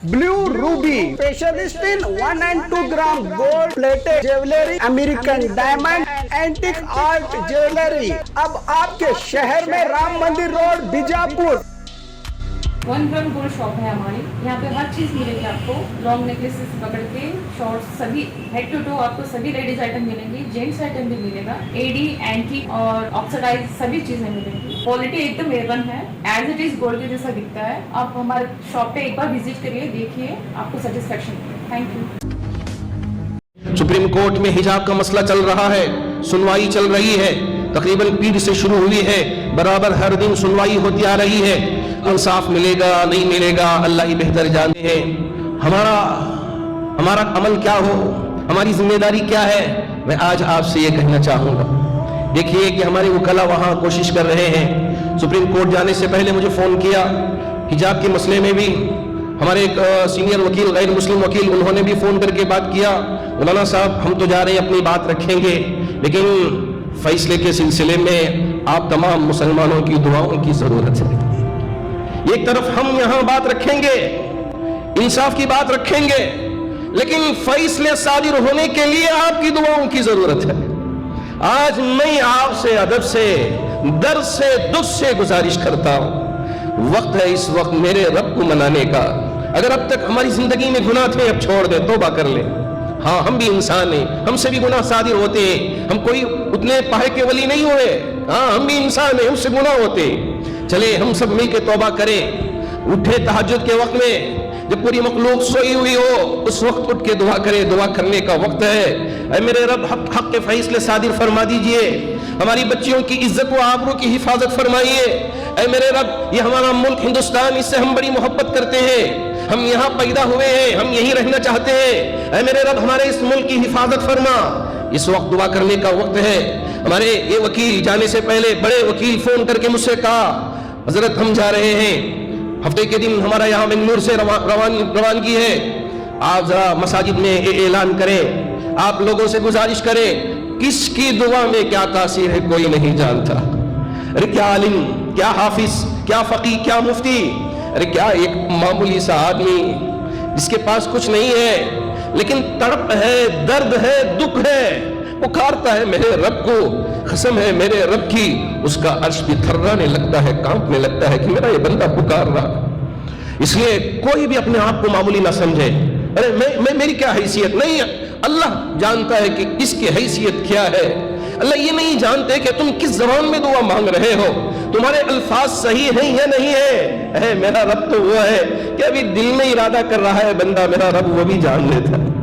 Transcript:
Blue Ruby, specialist in 1 and 2 gram gold plated jewelry, American diamond, antique art jewelry. अब आपके शहर में राम मंदिर road Bijapur. 1 gram gold shop है हमारी। यहाँ पे हर चीज़ मिलेगी आपको, लॉन्ग नेकलेसेस पकड़ के शॉर्ट्स, सभी हेड टू टो आपको सभी लेडीज आइटम मिलेंगी, जेंट्स आइटम भी मिलेगा, एडी एंटीक और ऑक्सीडाइज सभी चीजें मिलेंगी। क्वालिटी एकदम A1 है, एज इट इज गोल्ड के जैसा दिखता है। आप हमारे शॉप पे एक बार विजिट करिए, देखिए, आपको सेटिस्फेक्शन मिलेगा। Thank you. सुप्रीम कोर्ट में हिजाब का मसला चल रहा है, सुनवाई चल रही है, तकरीबन पीर से शुरू हुई है, बराबर हर दिन सुनवाई होती आ रही है। इंसाफ मिलेगा नहीं मिलेगा अल्लाह ही बेहतर जानते हैं। हमारा अमल क्या हो, हमारी जिम्मेदारी क्या है, मैं आज आपसे ये कहना चाहूँगा। देखिए कि हमारे वकला वहाँ कोशिश कर रहे हैं। सुप्रीम कोर्ट जाने से पहले मुझे फ़ोन किया, हिजाब के मसले में भी हमारे एक सीनियर वकील, गैर मुस्लिम वकील, उन्होंने भी फ़ोन करके बात किया, मौलाना साहब हम तो जा रहे हैं, अपनी बात रखेंगे, लेकिन फैसले के सिलसिले में आप तमाम मुसलमानों की दुआओं की ज़रूरत है। एक तरफ हम यहाँ बात रखेंगे, इंसाफ की बात रखेंगे, लेकिन फैसले सादिर होने के लिए आपकी दुआओं की ज़रूरत है। आज मैं आपसे अदब से, दर्द से, दुख से गुजारिश करता हूँ, वक्त है इस वक्त मेरे रब को मनाने का। अगर अब तक हमारी जिंदगी में गुनाह थे, अब छोड़ दे, तौबा कर ले। हाँ, हम भी इंसान हैं, हमसे भी गुनाह सादिर होते हैं, हम कोई उतने पाहे के वली नहीं हुए। हाँ, हम भी इंसान हैं, हमसे गुनाह होते हैं। चले हम सब मिल के तौबा करें। उठे तहज्जुद के वक्त में, जब पूरी मखलूक सोई हुई हो, उस वक्त उठ के दुआ करें। दुआ करने का वक्त है। ऐ मेरे रब, हक के फैसले सादिर फरमा दीजिए, हमारी बच्चियों की इज्जत व आबरू की हिफाजत फरमाइए। ऐ मेरे रब, ये हमारा मुल्क हिंदुस्तान, इससे हम बड़ी मोहब्बत करते हैं, हम यहाँ पैदा हुए हैं, हम यहीं रहना चाहते हैं। ऐ मेरे रब, हमारे इस मुल्क की हिफाजत फरमा। इस वक्त दुआ करने का वक्त है। हमारे ये वकील जाने से पहले, बड़े वकील फोन करके मुझसे कहा, हजरत हम जा रहे हैं, हफ्ते के दिन हमारा यहाँ बेंगलुरु से रवानगी है, आप जरा मसाजिद में ऐलान करें, आप लोगों से गुजारिश करें, किसकी दुआ में क्या तासीर है कोई नहीं जानता। अरे क्या आलिम, क्या हाफिज, क्या फकी, क्या मुफ्ती, अरे क्या एक मामूली सा आदमी जिसके पास कुछ नहीं है, लेकिन तड़प है, दर्द है, दुख है, पुकारता है मेरे रब को। कसम है मेरे रब की, उसका अर्श भी थर्राने लगता है, कांपने लगता है कि मेरा ये बंदा पुकार रहा। इसलिए कोई भी अपने आप को मामूली ना समझे। अरे मेरी क्या हैसियत, नहीं, अल्लाह जानता है कि इसकी हैसियत क्या है। अल्लाह ये नहीं जानते कि तुम किस ज़बान में दुआ मांग रहे हो, तुम्हारे अल्फाज सही हैं या नहीं है। मेरा रब तो वो है कि अभी दिल में इरादा कर रहा है बंदा, मेरा रब वो भी जान लेता है।